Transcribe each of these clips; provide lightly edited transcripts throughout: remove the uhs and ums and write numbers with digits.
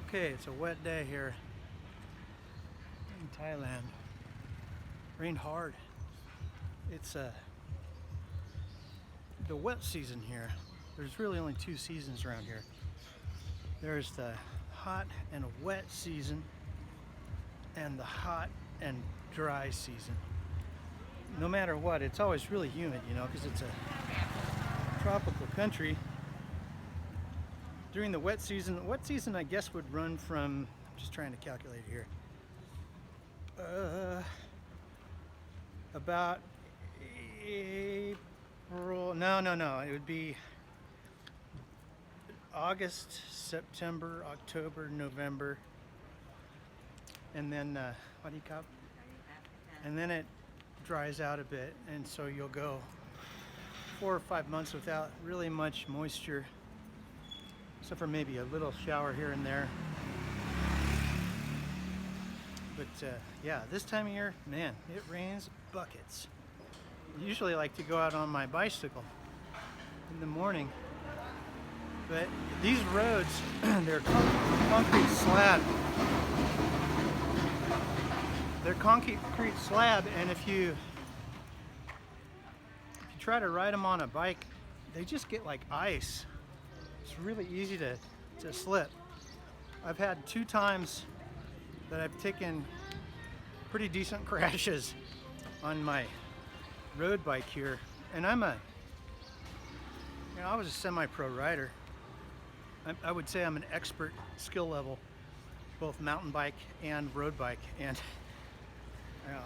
Okay, it's a wet day here in Thailand. Rained hard. It's the wet season here. There's really only two seasons around here. There's the hot and wet season and the hot and dry season. No matter what, it's always really humid, because it's a tropical country. During the wet season I guess would run from, I'm just trying to calculate here, about April, no, it would be August, September, October, November, and then, what do you call it? And then it dries out a bit, and so you'll go 4 or 5 months without really much moisture, except for maybe a little shower here and there. But yeah, this time of year, man, it rains buckets. I usually like to go out on my bicycle in the morning, but these roads, they're concrete slab. They're concrete slab, and if you try to ride them on a bike, they just get like ice. It's really easy to slip. I've had 2 times that I've taken pretty decent crashes on my road bike here, and I was a semi-pro rider. I would say I'm an expert skill level, both mountain bike and road bike, and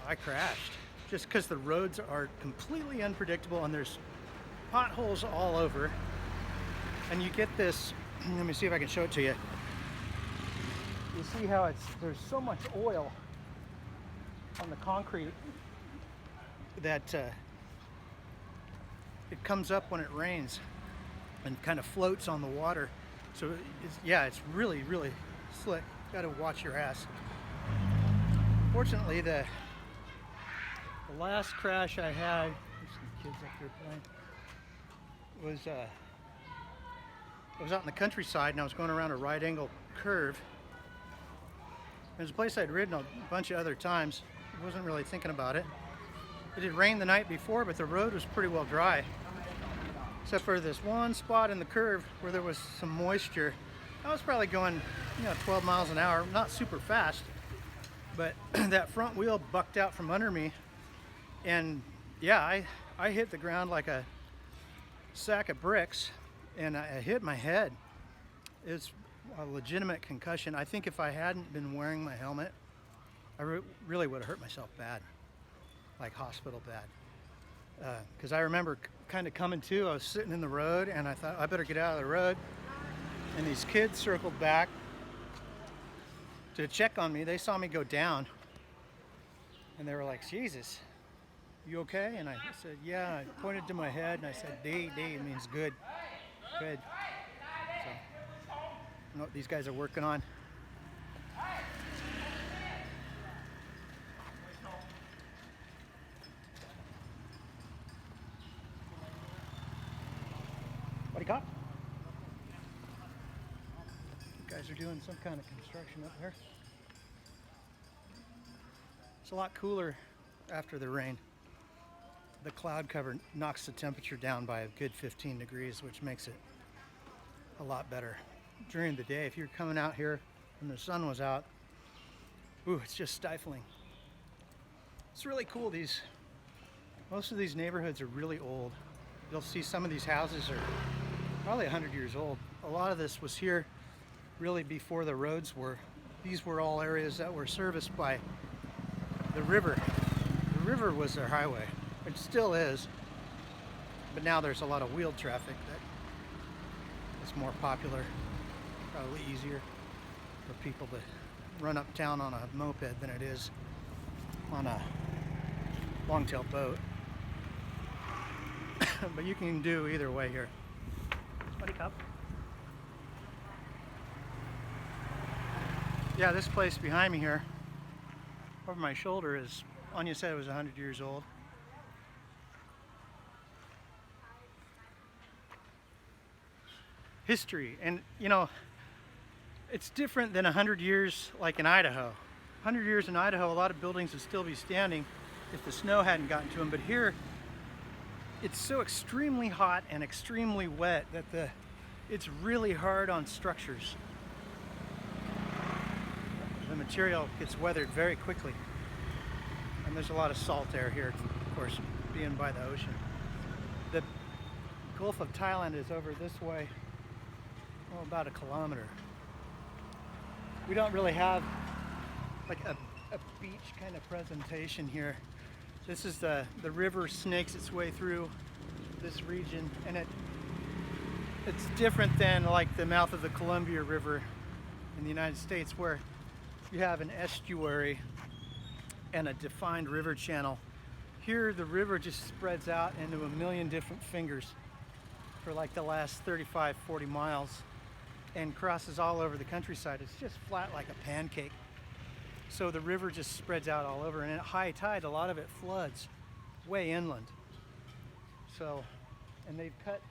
I crashed just because the roads are completely unpredictable and there's potholes all over. And you get this, let me see if I can show it to you. You see how there's so much oil on the concrete that it comes up when it rains and kind of floats on the water. So it's really, really slick. Got to watch your ass. Fortunately, the last crash I had, there's some kids up there playing, was I was out in the countryside and I was going around a right angle curve. There's a place I'd ridden a bunch of other times. I wasn't really thinking about it. It had rained the night before, but the road was pretty well dry, except for this one spot in the curve where there was some moisture. I was probably going 12 miles an hour, not super fast, but that front wheel bucked out from under me, and yeah, I hit the ground like a sack of bricks, and I hit my head. It's a legitimate concussion. I think if I hadn't been wearing my helmet, I really would have hurt myself bad, like hospital bad. Because I remember kind of coming to, I was sitting in the road and I thought I better get out of the road, and these kids circled back to check on me. They saw me go down and they were like, "Jesus, you okay?" And I said, "Yeah." I pointed to my head and I said, "D means good." Good. So, I don't know what these guys are working on. What do you got? You guys are doing some kind of construction up there. It's a lot cooler after the rain. The cloud cover knocks the temperature down by a good 15 degrees, which makes it a lot better. During the day, if you're coming out here when the sun was out, it's just stifling. It's really cool. Most of these neighborhoods are really old. You'll see some of these houses are probably 100 years old. A lot of this was here really before the roads were. These were all areas that were serviced by the river. The river was their highway. It still is, but now there's a lot of wheeled traffic that is more popular, probably easier for people to run uptown on a moped than it is on a long-tailed boat. But you can do either way here. Buddy cop. Yeah, this place behind me here, over my shoulder, is, Anya said it was 100 years old. History, and It's different than 100 years like in Idaho. 100 years in Idaho, a lot of buildings would still be standing if the snow hadn't gotten to them, but here it's so extremely hot and extremely wet that it's really hard on structures. The material gets weathered very quickly. And there's a lot of salt air here, of course, being by the ocean. The Gulf of Thailand is over this way, oh, about a kilometer. We don't really have like a beach kind of presentation here. This is the river snakes its way through this region, and it's different than like the mouth of the Columbia River in the United States, where you have an estuary and a defined river channel. Here the river just spreads out into a million different fingers for like the last 35, 40 miles and crosses all over the countryside. It's just flat like a pancake. So the river just spreads out all over, and at high tide a lot of it floods way inland. So, and they've cut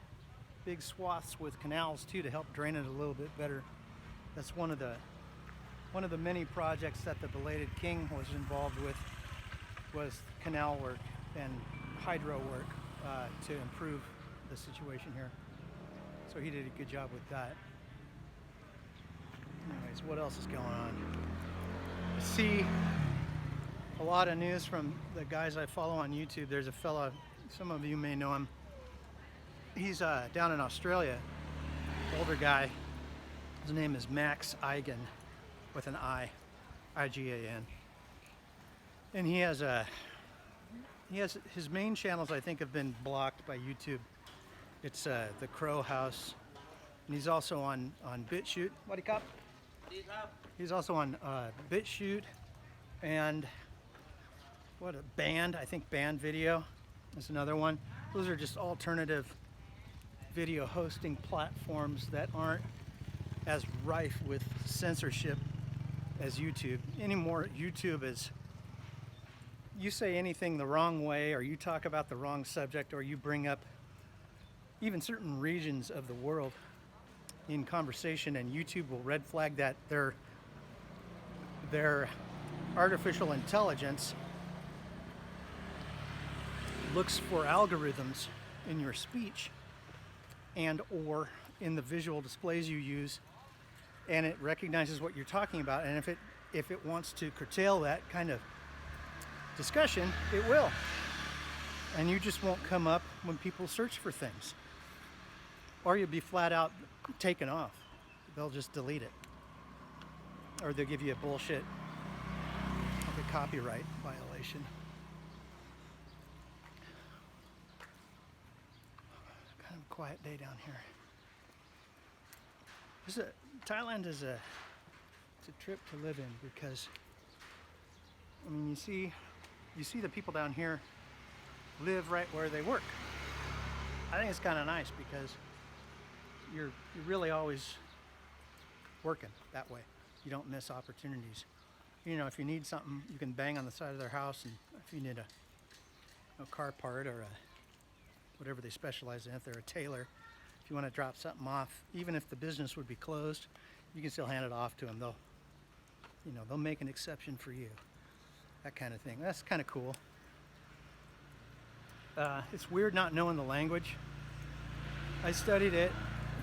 big swaths with canals too to help drain it a little bit better. That's one of the many projects that the belated king was involved with, was canal work and hydro work to improve the situation here. So he did a good job with that. Anyways, what else is going on? I see a lot of news from the guys I follow on YouTube. There's a fella, some of you may know him. He's down in Australia, older guy. His name is Max Igan, with an I, I-G-A-N. And he has his main channels, I think, have been blocked by YouTube. It's the Crow House, and he's also on BitChute. What do you cop? He's also on BitChute, and what a Band, I think Band Video is another one. Those are just alternative video hosting platforms that aren't as rife with censorship as YouTube. Anymore, YouTube is, you say anything the wrong way, or you talk about the wrong subject, or you bring up even certain regions of the world in conversation, and YouTube will red flag that their artificial intelligence looks for algorithms in your speech and or in the visual displays you use, and it recognizes what you're talking about, and if it wants to curtail that kind of discussion, it will. And you just won't come up when people search for things. Or you'll be flat out taken off. They'll just delete it. Or they'll give you a bullshit, like a copyright violation. Kind of a quiet day down here. Thailand is it's a trip to live in, because I mean, you see the people down here live right where they work. I think it's kind of nice because you're really always working that way. You don't miss opportunities. You know, if you need something, you can bang on the side of their house, and if you need a car part or whatever they specialize in, if they're a tailor, if you want to drop something off, even if the business would be closed, you can still hand it off to them. They'll make an exception for you. That kind of thing. That's kind of cool. It's weird not knowing the language. I studied it,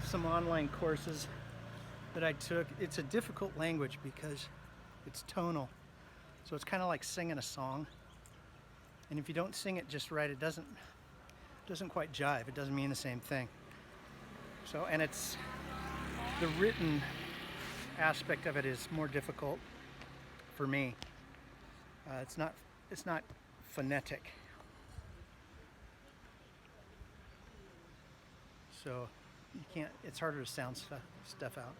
some online courses that I took. It's a difficult language because it's tonal. So it's kind of like singing a song. And if you don't sing it just right, it doesn't quite jive. It doesn't mean the same thing. So, and it's the written aspect of it is more difficult for me. It's not phonetic. So you can't, it's harder to sound stuff out.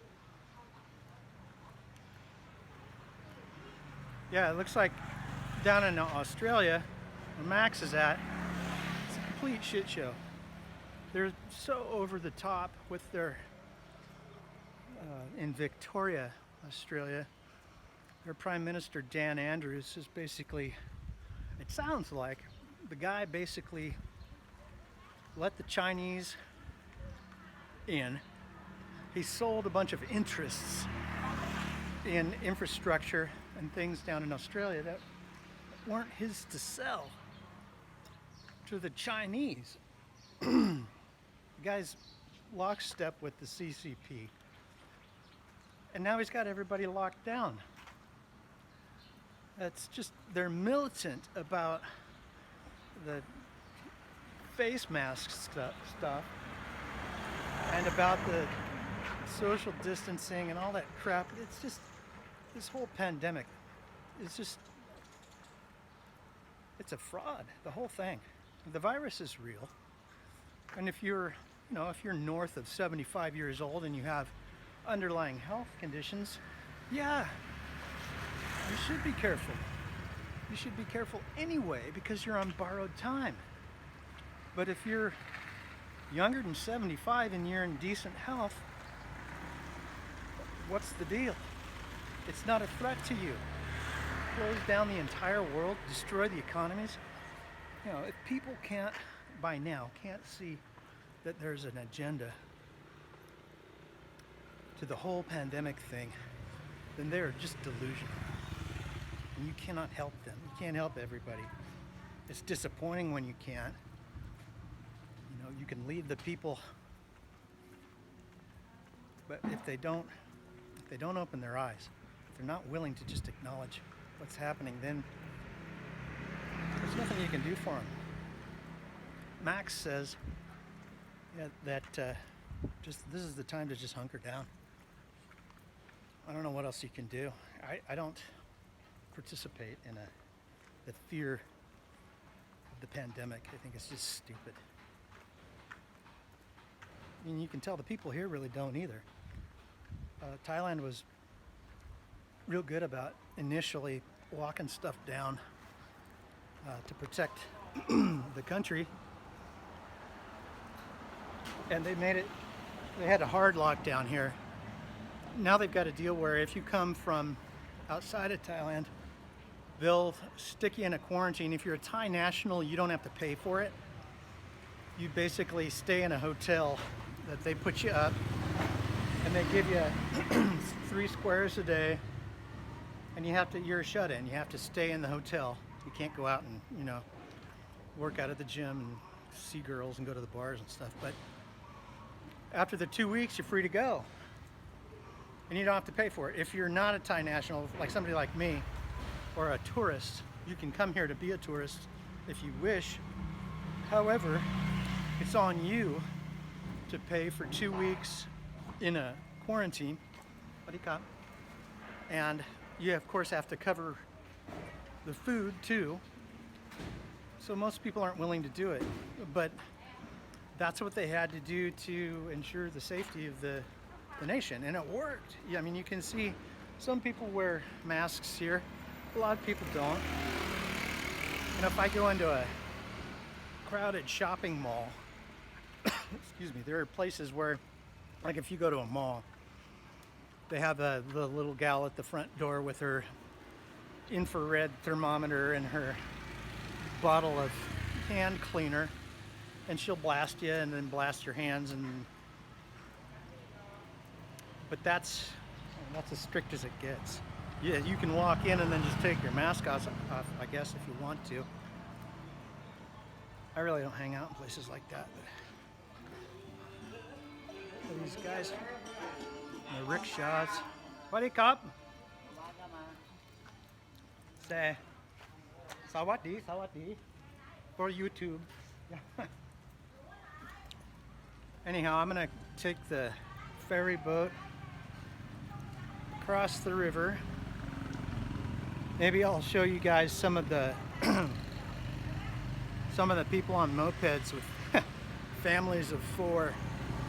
Yeah, it looks like down in Australia, where Max is at, it's a complete shit show. They're so over the top with their, in Victoria, Australia, their Prime Minister, Dan Andrews, is basically, it sounds like the guy basically let the Chinese in. He sold a bunch of interests in infrastructure and things down in Australia that weren't his to sell to the Chinese. The guy's lockstep with the CCP. And now he's got everybody locked down. That's just, they're militant about the face mask stuff and about the social distancing and all that crap. It's just, this whole pandemic is just, it's a fraud, the whole thing. The virus is real. And if you're, if you're north of 75 years old and you have underlying health conditions, yeah, you should be careful. You should be careful anyway because you're on borrowed time. But if you're younger than 75 and you're in decent health, what's the deal? It's not a threat to you. Close down the entire world, destroy the economies. If people by now can't see that there's an agenda to the whole pandemic thing, then they're just delusional. And you cannot help them. You can't help everybody. It's disappointing when you can't. You can lead the people, but if they don't open their eyes, if they're not willing to just acknowledge what's happening, then there's nothing you can do for them. Max says that this is the time to just hunker down. I don't know what else you can do. I don't participate in the fear of the pandemic. I think it's just stupid. I mean, you can tell the people here really don't either. Thailand was real good about initially locking stuff down to protect the country. And they had a hard lockdown here. Now they've got a deal where if you come from outside of Thailand, they'll stick you in a quarantine. If you're a Thai national, you don't have to pay for it. You basically stay in a hotel that they put you up, and they give you 3 squares a day, and you're shut in. You have to stay in the hotel. You can't go out and, work out at the gym and see girls and go to the bars and stuff. But after the 2 weeks, you're free to go. And you don't have to pay for it. If you're not a Thai national, like somebody like me, or a tourist, you can come here to be a tourist if you wish. However, it's on you to pay for 2 weeks in a quarantine. And you, of course, have to cover the food too. So most people aren't willing to do it. But that's what they had to do to ensure the safety of the nation, and it worked. I mean, you can see some people wear masks here, a lot of people don't. And if I go into a crowded shopping mall, excuse me, there are places where, like if you go to a mall, they have the little gal at the front door with her infrared thermometer and her bottle of hand cleaner, and she'll blast you and then blast your hands, but that's as strict as it gets. Yeah, you can walk in and then just take your mask off, I guess, if you want to. I really don't hang out in places like that. But these guys, the rickshaws. What do you call? Say, sawadee, for YouTube. Anyhow, I'm gonna take the ferry boat across the river. Maybe I'll show you guys some of the people on mopeds with families of 4,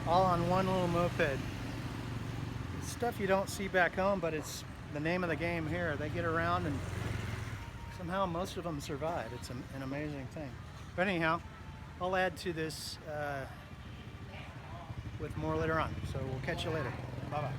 all on one little moped. It's stuff you don't see back home, but it's the name of the game here. They get around and somehow most of them survive. It's an amazing thing. But anyhow, I'll add to this with more later on. So we'll catch you later. Bye-bye.